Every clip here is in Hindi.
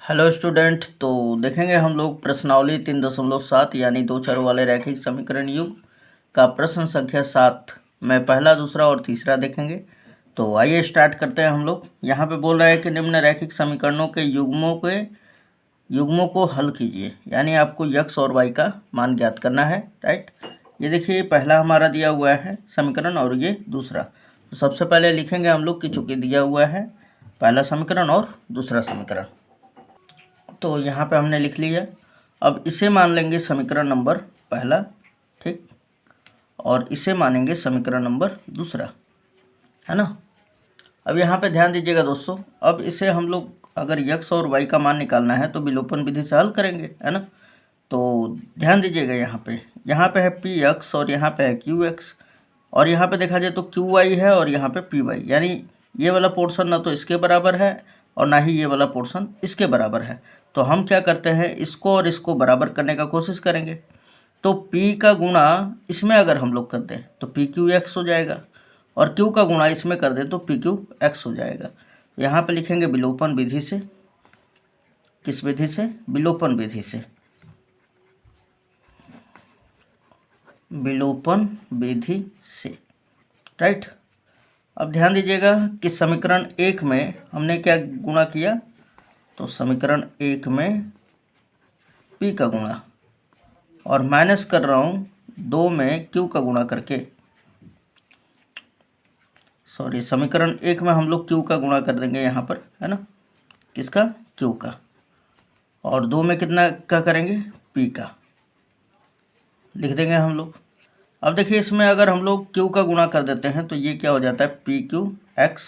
Hello student. तो देखेंगे हम लोग प्रश्नावली 3.7 यानी दो चरों वाले रैखिक समीकरण युग का प्रश्न संख्या 7 में पहला, दूसरा और तीसरा देखेंगे। तो आइए स्टार्ट करते हैं हम लोग। यहाँ पे बोल रहा है कि निम्न रैखिक समीकरणों के युग्मों को हल कीजिए, यानी आपको यक्स और वाई का मान ज्ञात करना है। राइट, ये देखिए पहला हमारा दिया हुआ है समीकरण और ये दूसरा। तो सबसे पहले लिखेंगे हम लोग कि चूँकि दिया हुआ है पहला समीकरण और दूसरा समीकरण, तो यहाँ पे हमने लिख लिया। अब इसे मान लेंगे समीकरण नंबर पहला, ठीक, और इसे मानेंगे समीकरण नंबर दूसरा, है ना। अब यहाँ पे ध्यान दीजिएगा दोस्तों, अब इसे हम लोग अगर यक्स और वाई का मान निकालना है तो विलोपन विधि से हल करेंगे, है ना। तो ध्यान दीजिएगा यहाँ पे है पी एक्स और यहाँ पे है क्यू एक्स, और यहाँ पे देखा जाए तो क्यू वाई है और यहाँ पे पी वाई, यानी ये वाला पोर्शन ना तो इसके बराबर है और ना ही ये वाला पोर्शन इसके बराबर है। तो हम क्या करते हैं, इसको और इसको बराबर करने का कोशिश करेंगे। तो P का गुणा इसमें अगर हम लोग कर दें तो पी क्यू एक्स हो जाएगा, और Q का गुणा इसमें कर दें तो पी क्यू एक्स हो जाएगा। यहाँ पे लिखेंगे विलोपन विधि से। किस विधि से? विलोपन विधि से। विलोपन विधि से, राइट। अब ध्यान दीजिएगा कि समीकरण 1 में हमने क्या गुणा किया, तो समीकरण 1 में P का गुणा, और माइनस कर रहा हूँ 2 में Q का गुणा करके। सॉरी, समीकरण 1 में हम लोग Q का गुणा कर देंगे यहाँ पर, है ना। किसका? Q का। और 2 में कितना का करेंगे? P का लिख देंगे हम लोग। अब देखिए इसमें अगर हम लोग Q का गुणा कर देते हैं तो ये क्या हो जाता है, पी क्यू एक्स,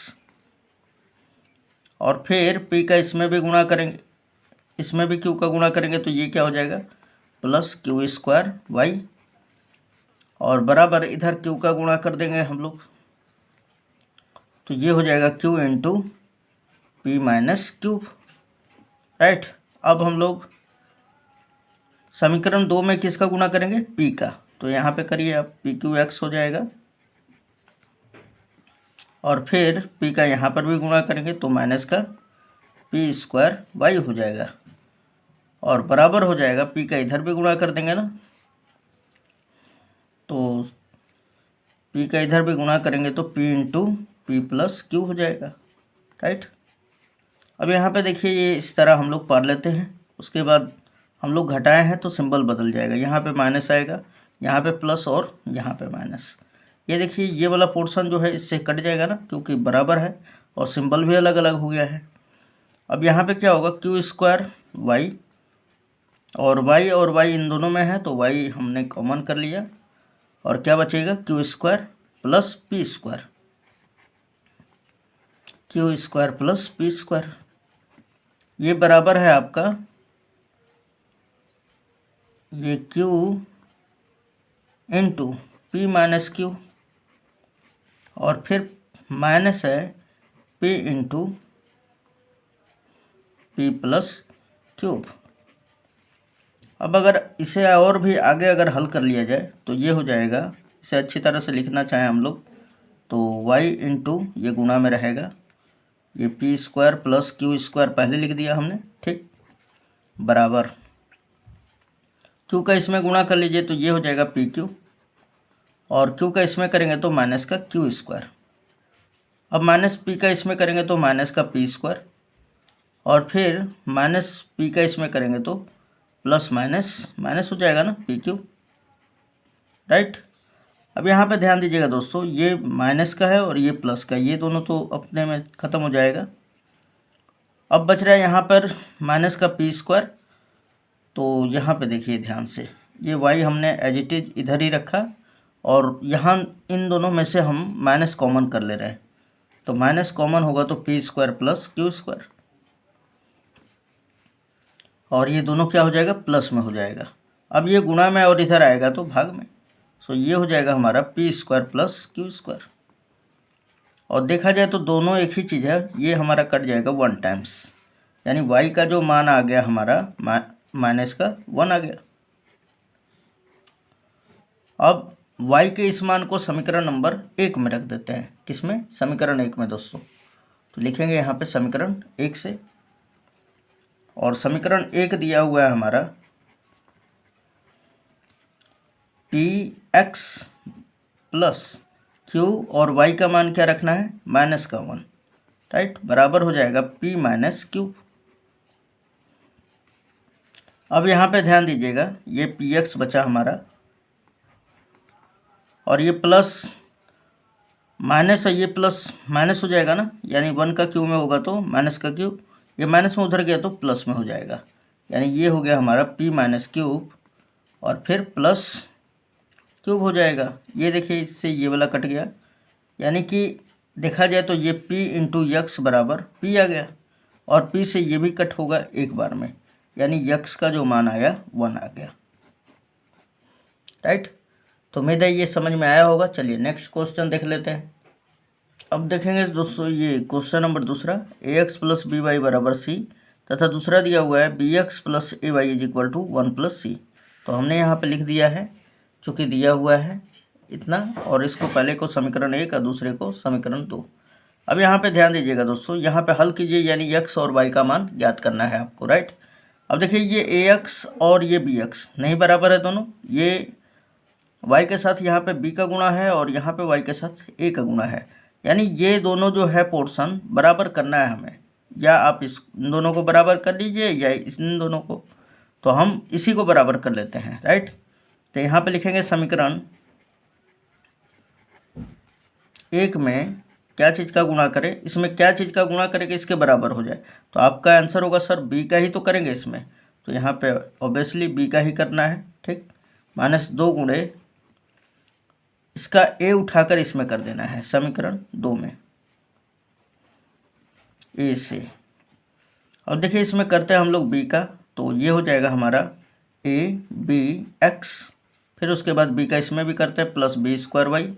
और फिर P का इसमें भी गुणा करेंगे, इसमें भी Q का गुणा करेंगे तो ये क्या हो जाएगा, प्लस क्यू स्क्वायर वाई, और बराबर इधर Q का गुणा कर देंगे हम लोग, तो ये हो जाएगा Q into P minus cube, right. अब हम लोग समीकरण 2 में किसका गुणा करेंगे, P का, तो यहाँ पे करिए आप, पी क्यू एक्स हो जाएगा, और फिर P का यहाँ पर भी गुणा करेंगे तो माइनस का पी स्क्वायर वाई हो जाएगा, और बराबर हो जाएगा P का इधर भी गुणा कर देंगे ना, तो P का इधर भी गुणा करेंगे तो P into P plus Q हो जाएगा, राइट। अब यहाँ पे देखिए ये इस तरह हम लोग पढ़ लेते हैं, उसके बाद हम लोग घटाए हैं तो सिंबल बदल जाएगा, यहाँ पे माइनस आएगा, यहाँ पे प्लस और यहाँ पे माइनस। ये देखिए ये वाला पोर्शन जो है इससे कट जाएगा ना, क्योंकि बराबर है और सिंबल भी अलग अलग हो गया है। अब यहाँ पे क्या होगा, क्यू स्क्वायर वाई, और वाई इन दोनों में है तो वाई हमने कॉमन कर लिया, और क्या बचेगा, Q square plus P square, Q square plus P square, ये बराबर है आपका, ये Q into P minus Q, और फिर माइनस है P into P plus cube. अब अगर इसे और भी आगे अगर हल कर लिया जाए तो ये हो जाएगा, इसे अच्छी तरह से लिखना चाहें हम लोग तो y इंटू ये गुणा में रहेगा, ये P square plus Q square पहले लिख दिया हमने, ठीक, बराबर क्यू का इसमें गुणा कर लीजिए तो ये हो जाएगा पी क्यू, और क्यू का इसमें करेंगे तो माइनस का क्यू स्क्वायर, अब माइनस पी का इसमें करेंगे तो माइनस का पी स्क्वायर, और फिर माइनस पी का इसमें करेंगे तो प्लस माइनस माइनस हो जाएगा ना, पी क्यू, राइट। अब यहाँ पे ध्यान दीजिएगा दोस्तों, ये माइनस का है और ये प्लस का, ये दोनों तो अपने में ख़त्म हो जाएगा। अब बच रहा है यहाँ पर माइनस का पी स्क्वायर, तो यहाँ पे देखिए ध्यान से, ये वाई हमने एज इट इज इधर ही रखा, और यहाँ इन दोनों में से हम माइनस कॉमन कर ले रहे हैं, तो माइनस कॉमन होगा तो P square plus Q square, और ये दोनों क्या हो जाएगा, प्लस में हो जाएगा। अब ये गुणा में और इधर आएगा तो भाग में, तो ये हो जाएगा हमारा P square plus Q square, और देखा जाए तो दोनों एक ही चीज़ है, ये हमारा कट जाएगा 1 टाइम्स, यानी y का जो मान आ गया हमारा माइनस का 1 आ गया। अब y के इस मान को समीकरण नंबर 1 में रख देते हैं, किसमें, समीकरण 1 में दोस्तों, तो लिखेंगे यहाँ पे समीकरण 1 से, और समीकरण 1 दिया हुआ है हमारा पी एक्स प्लस क्यू और वाई का मान क्या रखना है, माइनस का 1, राइट, बराबर हो जाएगा पी माइनस क्यू। अब यहाँ पे ध्यान दीजिएगा, ये पी एक्स बचा हमारा और ये प्लस माइनस है, ये प्लस माइनस हो जाएगा ना, यानी 1 का क्यू में होगा तो माइनस का क्यू, ये माइनस में उधर गया तो प्लस में हो जाएगा, यानी ये हो गया हमारा p माइनस क्यूब और फिर प्लस क्यूब हो जाएगा। ये देखिए इससे ये वाला कट गया, यानी कि देखा जाए तो ये p इंटू यक्स बराबर p आ गया और p से ये भी कट होगा एक बार में, यानी यक्स का जो मान आया 1 आ गया, राइट। तो उम्मीद है ये समझ में आया होगा। चलिए नेक्स्ट क्वेश्चन देख लेते हैं। अब देखेंगे दोस्तों, ये क्वेश्चन नंबर दूसरा, A X plus B Y बराबर सी तथा दूसरा दिया हुआ है B X plus A Y is equal to 1 plus C. तो हमने यहाँ पे लिख दिया है, चूँकि दिया हुआ है इतना, और इसको पहले को समीकरण 1 और दूसरे को समीकरण 2। अब यहाँ पे ध्यान दीजिएगा दोस्तों, यहाँ पे हल कीजिए, यानी एक्स और वाई का मान ज्ञात करना है आपको, राइट। अब देखिए ये ए एक्स और ये बी एक्स नहीं बराबर है दोनों, ये y के साथ यहाँ पे b का गुणा है और यहाँ पे y के साथ a का गुणा है, यानी ये दोनों जो है पोर्शन बराबर करना है हमें, या आप इन दोनों को बराबर कर लीजिए या इन दोनों को, तो हम इसी को बराबर कर लेते हैं, राइट। तो यहाँ पे लिखेंगे समीकरण 1 में क्या चीज़ का गुणा करें, इसमें क्या चीज़ का गुणा करें कि इसके बराबर हो जाए, तो आपका आंसर होगा सर b का ही तो करेंगे इसमें, तो यहाँ पे ऑब्वियसली b का ही करना है, ठीक। -2 गुणे इसका a उठाकर इसमें कर देना है समीकरण 2 में a से। और देखिए इसमें करते हैं हम लोग b का, तो ये हो जाएगा हमारा a b x, फिर उसके बाद b का इसमें भी करते हैं प्लस बी स्क्वायर वाई,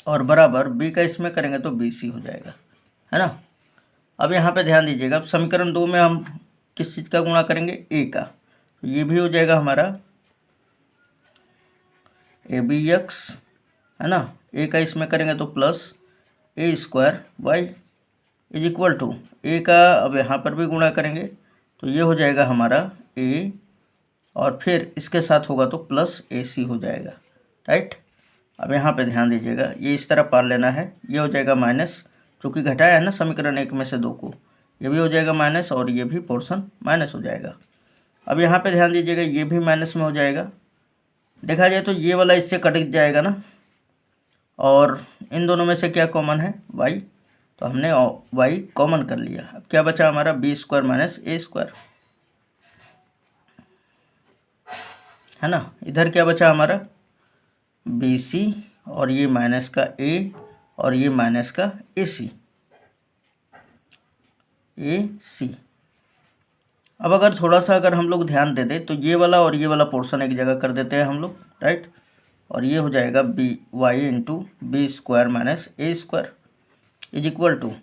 और बराबर b का इसमें करेंगे तो बी सी हो जाएगा, है ना। अब यहाँ पे ध्यान दीजिएगा, अब समीकरण 2 में हम किस चीज़ का गुणा करेंगे, a का, तो ये भी हो जाएगा हमारा ए बी एक्स, है ना, ए का इसमें करेंगे तो plus A square Y is equal to A का, अब यहाँ पर भी गुणा करेंगे तो ये हो जाएगा हमारा ए, और फिर इसके साथ होगा तो प्लस ए सी हो जाएगा, राइट। अब यहाँ पे ध्यान दीजिएगा, ये इस तरह पार लेना है, ये हो जाएगा माइनस, चूँकि घटाया है ना समीकरण 1 में से 2 को, ये भी हो जाएगा माइनस और ये भी पोर्शन माइनस हो जाएगा। अब यहाँ पे ध्यान दीजिएगा, ये भी माइनस में हो जाएगा, देखा जाए तो ये वाला इससे कट जाएगा ना, और इन दोनों में से क्या कॉमन है, y, तो हमने y कॉमन कर लिया। अब क्या बचा हमारा B square minus A square, है ना। इधर क्या बचा हमारा बी सी, और ये माइनस का a और ये माइनस का ए सी। अब अगर थोड़ा सा अगर हम लोग ध्यान दे दें तो ये वाला और ये वाला पोर्शन एक जगह कर देते हैं हम लोग, राइट, और ये हो जाएगा B Y into B square minus A square is equal to,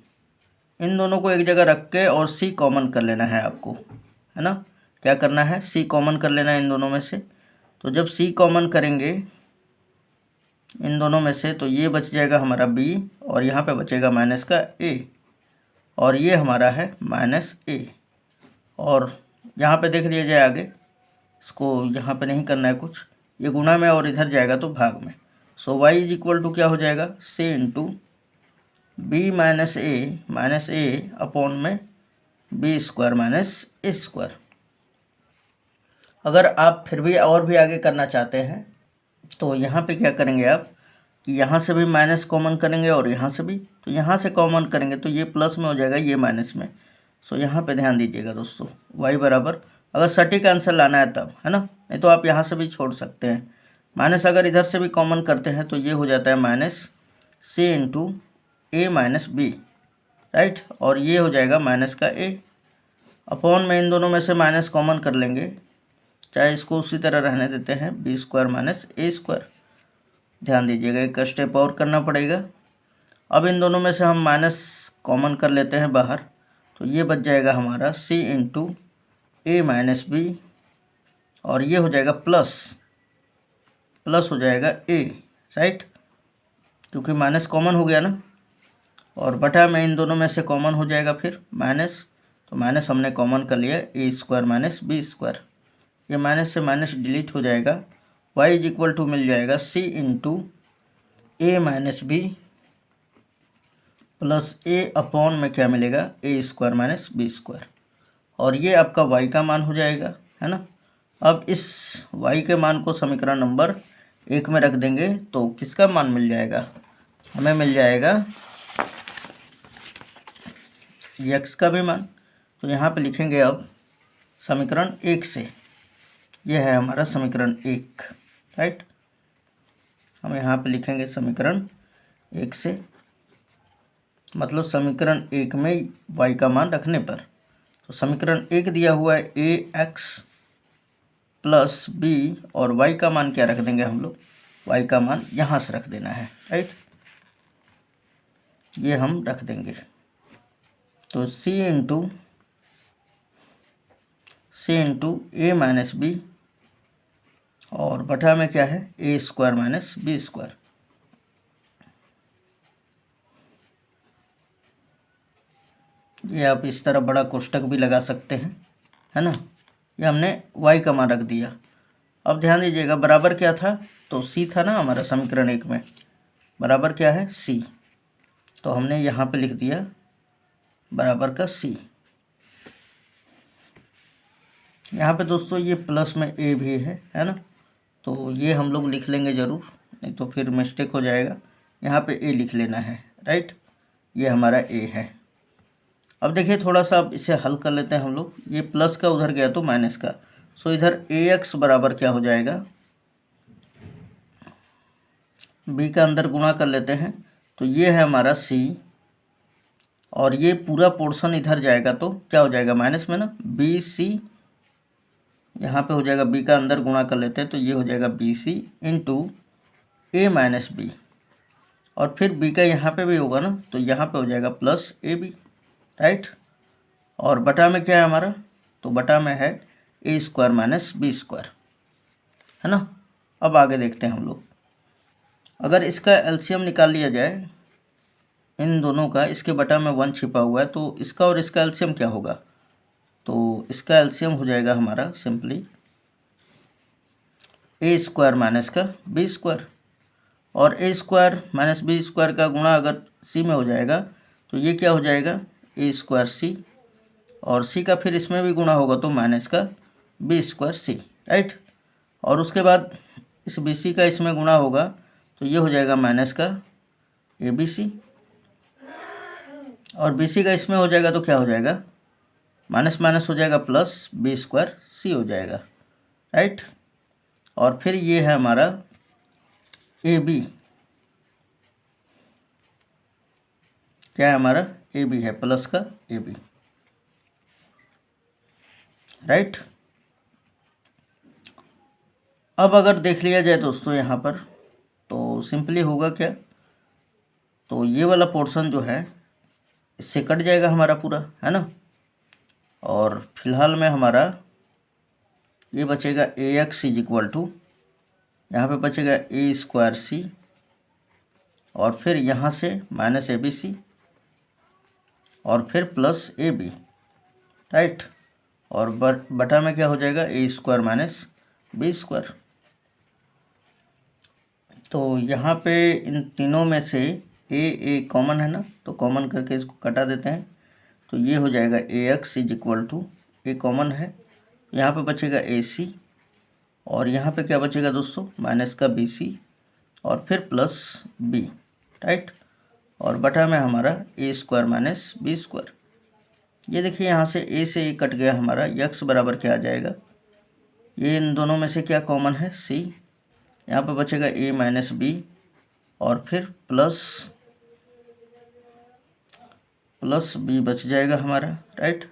इन दोनों को एक जगह रख के और सी कॉमन कर लेना है आपको, है ना। क्या करना है, सी कॉमन कर लेना है इन दोनों में से, तो जब सी कॉमन करेंगे इन दोनों में से तो ये बच जाएगा हमारा बी, और यहाँ पे बचेगा माइनस का ए, और ये हमारा है माइनस ए, और यहाँ पे देख लिया जाए आगे, इसको यहाँ पे नहीं करना है कुछ, ये गुणा में और इधर जाएगा तो भाग में, सो y इज इक्वल टू क्या हो जाएगा, सी इंटू बी माइनस ए अपॉन में B square minus A square. अगर आप फिर भी और भी आगे करना चाहते हैं तो यहाँ पे क्या करेंगे आप, कि यहाँ से भी माइनस कॉमन करेंगे और यहाँ से भी, तो यहाँ से कॉमन करेंगे तो ये प्लस में हो जाएगा, ये माइनस में। सो यहाँ पे ध्यान दीजिएगा दोस्तों, y बराबर, अगर सटीक आंसर लाना है तब, है ना, नहीं तो आप यहाँ से भी छोड़ सकते हैं। माइनस अगर इधर से भी कॉमन करते हैं तो ये हो जाता है माइनस सी इंटू ए माइनस बी, राइट, और ये हो जाएगा माइनस का ए, अपॉन में इन दोनों में से माइनस कॉमन कर लेंगे, चाहे इसको उसी तरह रहने देते हैं, B square minus A square. ध्यान दीजिएगा, एक स्टेप और करना पड़ेगा। अब इन दोनों में से हम माइनस कॉमन कर लेते हैं बाहर, तो ये बच जाएगा हमारा सी इंटू ए माइनस बी, और ये हो जाएगा प्लस हो जाएगा ए, राइट, क्योंकि माइनस कॉमन हो गया ना, और बटा में इन दोनों में से कॉमन हो जाएगा फिर माइनस, तो माइनस हमने कॉमन कर लिया, ए स्क्वायर माइनस बी स्क्वायर, ये माइनस से माइनस डिलीट हो जाएगा। वाई इज इक्वल टू मिल जाएगा सी इंटू ए माइनस बी प्लस ए अपॉन में क्या मिलेगा, ए स्क्वायर माइनस बी स्क्वायर, और ये आपका y का मान हो जाएगा, है ना। अब इस y के मान को समीकरण नंबर 1 में रख देंगे तो किसका मान मिल जाएगा, हमें मिल जाएगा x का भी मान। तो यहाँ पे लिखेंगे अब समीकरण 1 से, ये है हमारा समीकरण 1, राइट। हम यहाँ पे लिखेंगे समीकरण 1 से, मतलब समीकरण 1 में y का मान रखने पर। तो समीकरण 1 दिया हुआ है ए एक्स प्लस बी, और y का मान क्या रख देंगे हम लोग, y का मान यहाँ से रख देना है, राइट, ये हम रख देंगे। तो c इंटू ए माइनस बी, और बटा में क्या है, ए स्क्वायर माइनस बी स्क्वायर। ये आप इस तरह बड़ा कोष्टक भी लगा सकते हैं, है ना। ये हमने y का मान रख दिया। अब ध्यान दीजिएगा बराबर क्या था, तो c था ना हमारा समीकरण 1 में, बराबर क्या है c, तो हमने यहाँ पे लिख दिया बराबर का c। यहाँ पे दोस्तों ये प्लस में a भी है ना, तो ये हम लोग लिख लेंगे ज़रूर, नहीं तो फिर मिस्टेक हो जाएगा। यहाँ पे a लिख लेना है, राइट, ये हमारा a है। अब देखिए थोड़ा सा अब इसे हल कर लेते हैं हम लोग। ये प्लस का उधर गया तो माइनस का, सो इधर ax बराबर क्या हो जाएगा, b का अंदर गुणा कर लेते हैं, तो ये है हमारा c, और ये पूरा पोर्शन इधर जाएगा तो क्या हो जाएगा माइनस में ना, बी सी, यहाँ पे हो जाएगा b का अंदर गुणा कर लेते हैं तो ये हो जाएगा बी सी इंटू ए माइनस बी, और फिर b का यहाँ पे भी होगा ना, तो यहाँ पे हो जाएगा प्लस ए बी, राइट, और बटा में क्या है हमारा, तो बटा में है ए स्क्वायर माइनस बी स्क्वायर, है ना। अब आगे देखते हैं हम लोग, अगर इसका एलसीएम निकाल लिया जाए इन दोनों का, इसके बटा में 1 छिपा हुआ है, तो इसका और इसका एलसीएम क्या होगा, तो इसका एलसीएम हो जाएगा हमारा सिंपली ए स्क्वायर माइनस का बी स्क्वायर, और ए स्क्वायर माइनस बी स्क्वायर का गुणा अगर सी में हो जाएगा तो ये क्या हो जाएगा ए स्क्वायर सी, और सी का फिर इसमें भी गुणा होगा तो माइनस का बी स्क्वायर सी, राइट, और उसके बाद इस बी सी का इसमें गुणा होगा तो ये हो जाएगा माइनस का ए बी सी, और बी सी का इसमें हो जाएगा तो क्या हो जाएगा, माइनस माइनस हो जाएगा प्लस बी स्क्वायर सी हो जाएगा, राइट, और फिर ये है हमारा ए बी, क्या है हमारा ए बी है, प्लस का ए बी, राइट। अब अगर देख लिया जाए दोस्तों यहाँ पर, तो सिंपली होगा क्या, तो ये वाला पोर्शन जो है इससे कट जाएगा हमारा पूरा, है ना, और फिलहाल में हमारा ये बचेगा ए एक्स इज इक्वल टू, यहाँ पर बचेगा ए स्क्वायर सी, और फिर यहाँ से माइनस ए बी सी, और फिर प्लस ए बी, राइट, और बटा में क्या हो जाएगा ए स्क्वायर माइनस बी स्क्वायर। तो यहाँ पे इन तीनों में से ए कॉमन है ना, तो कॉमन करके इसको कटा देते हैं, तो ये हो जाएगा A X is equal to, A common है, यहाँ पे बचेगा ए सी, और यहाँ पे क्या बचेगा दोस्तों माइनस का बी सी, और फिर प्लस बी, राइट, और बटा में हमारा A square minus B square. ये देखिए यहाँ से ए से ए कट गया हमारा, यक्स बराबर क्या आ जाएगा, ये इन दोनों में से क्या कॉमन है सी, यहाँ पे बचेगा ए माइनस बी, और फिर प्लस बी बच जाएगा हमारा, राइट,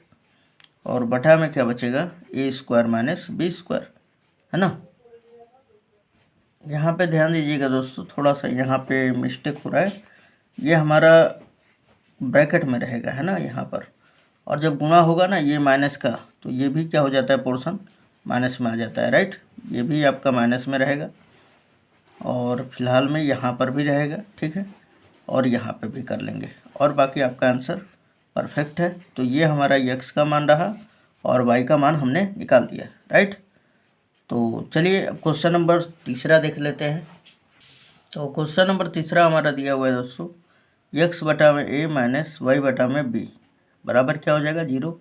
और बटा में क्या बचेगा ए स्क्वायर माइनस बी स्क्वायर, है ना। यहाँ पे ध्यान दीजिएगा दोस्तों, थोड़ा सा यहाँ पे मिस्टेक हो रहा है, ये हमारा ब्रैकेट में रहेगा, है ना यहाँ पर, और जब गुणा होगा ना ये माइनस का, तो ये भी क्या हो जाता है पोर्शन माइनस में आ जाता है, राइट, ये भी आपका माइनस में रहेगा, और फिलहाल में यहाँ पर भी रहेगा, ठीक है, और यहाँ पे भी कर लेंगे, और बाकी आपका आंसर परफेक्ट है। तो ये हमारा x का मान रहा और y का मान हमने निकाल दिया, राइट। तो चलिए अब क्वेश्चन नंबर तीसरा देख लेते हैं। तो क्वेश्चन नंबर तीसरा हमारा दिया हुआ है दोस्तों, x बटा में a माइनस वाई बटा में b बराबर क्या हो जाएगा 0।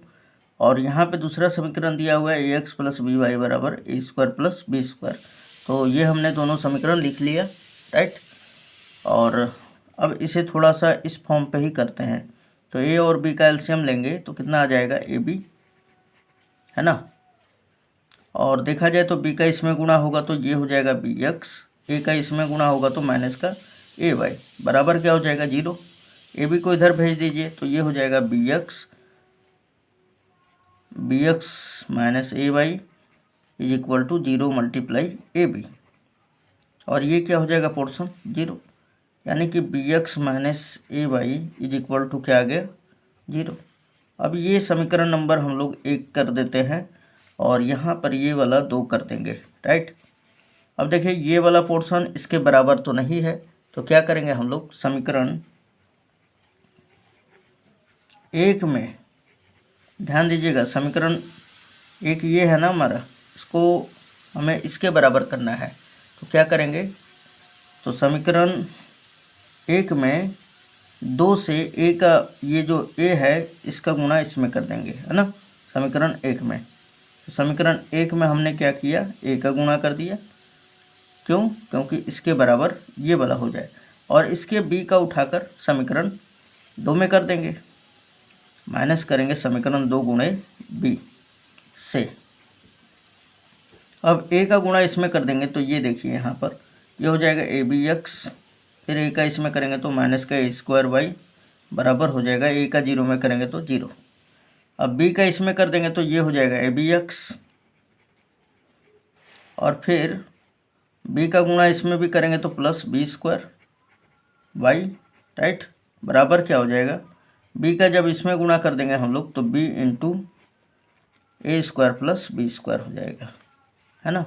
और यहाँ पे दूसरा समीकरण दिया हुआ है ax प्लस बी वाई बराबर ए स्क्वायर प्लस बी स्क्वायर। तो ये हमने दोनों समीकरण लिख लिया, राइट। और अब इसे थोड़ा सा इस फॉर्म पे ही करते हैं। तो a और b का एलसीएम लेंगे तो कितना आ जाएगा ab, है ना। और देखा जाए तो b का इसमें गुणा होगा तो ये हो जाएगा bx, a का इसमें गुणा होगा तो माइनस का ay बराबर क्या हो जाएगा 0। ab को इधर भेज दीजिए तो ये हो जाएगा bx minus ay is equal to 0 multiply ab। और ये क्या हो जाएगा पोर्शन 0, यानी कि bx minus ay is equal to क्या आ गया 0। अब ये समीकरण नंबर हम लोग 1 कर देते हैं और यहाँ पर ये वाला 2 कर देंगे, राइट। अब देखिए ये वाला पोर्शन इसके बराबर तो नहीं है, तो क्या करेंगे हम लोग समीकरण 1 में, ध्यान दीजिएगा समीकरण 1 ये है ना हमारा, इसको हमें इसके बराबर करना है। तो क्या करेंगे, तो समीकरण 1 में 2 से a का ये जो a है इसका गुणा इसमें कर देंगे, है ना, समीकरण 1 में। तो समीकरण 1 में हमने क्या किया, a का गुणा कर दिया, क्यों, क्योंकि इसके बराबर ये वाला हो जाए। और इसके b का उठाकर समीकरण 2 में कर देंगे, माइनस करेंगे समीकरण 2 गुणे b से। अब a का गुणा इसमें कर देंगे तो ये देखिए यहाँ पर ये हो जाएगा abx, फिर a का इसमें करेंगे तो माइनस का ए स्क्वायर वाई बराबर हो जाएगा, a का 0 में करेंगे तो 0। अब b का इसमें कर देंगे तो ये हो जाएगा abx, और फिर b का गुणा इसमें भी करेंगे तो plus B square y, right, बराबर क्या हो जाएगा, b का जब इसमें गुणा कर देंगे हम लोग तो b into A square plus B square हो जाएगा, है ना।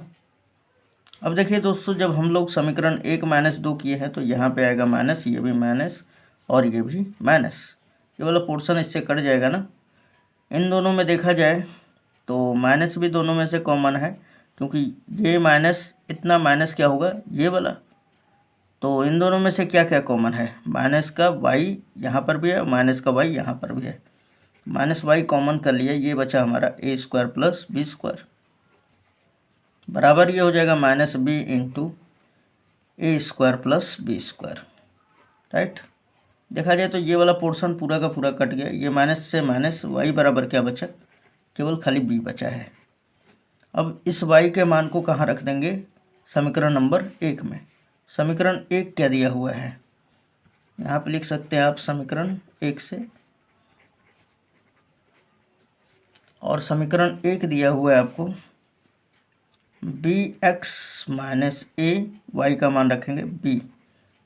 अब देखिए दोस्तों जब हम लोग समीकरण 1 माइनस 2 किए हैं तो यहाँ पे आएगा माइनस, ये भी माइनस और ये भी माइनस, ये वाला पोर्शन इससे कट जाएगा ना। इन दोनों में देखा जाए तो माइनस भी दोनों में से कॉमन है, क्योंकि ये माइनस इतना माइनस क्या होगा ये वाला। तो इन दोनों में से क्या क्या कॉमन है, माइनस का वाई यहाँ पर भी है, माइनस का वाई यहाँ पर भी है, माइनस वाई कॉमन कर लिया, ये बचा हमारा A square plus B square बराबर ये हो जाएगा minus B into A square plus B square, right. देखा जाए तो ये वाला पोर्शन पूरा का पूरा कट गया, ये माइनस से माइनस, वाई बराबर क्या बचा, केवल खाली बी बचा है। अब इस वाई के मान को कहाँ रख देंगे, समीकरण नंबर 1 में। समीकरण 1 क्या दिया हुआ है, यहाँ पे लिख सकते हैं आप समीकरण 1 से, और समीकरण 1 दिया हुआ है आपको बी एक्स माइनस ए, वाई का मान रखेंगे b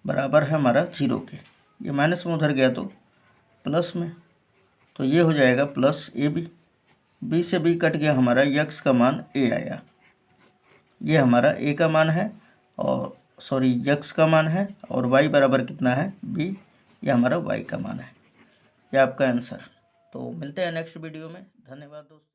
बराबर है हमारा 0 के, ये माइनस में उधर गया तो प्लस में, तो ये हो जाएगा प्लस ए बी, बी से b कट गया, हमारा x का मान a आया, ये हमारा a का मान है, और सॉरी x का मान है, और y बराबर कितना है b, ये हमारा y का मान है, ये आपका आंसर। तो मिलते हैं नेक्स्ट वीडियो में, धन्यवाद दोस्तों।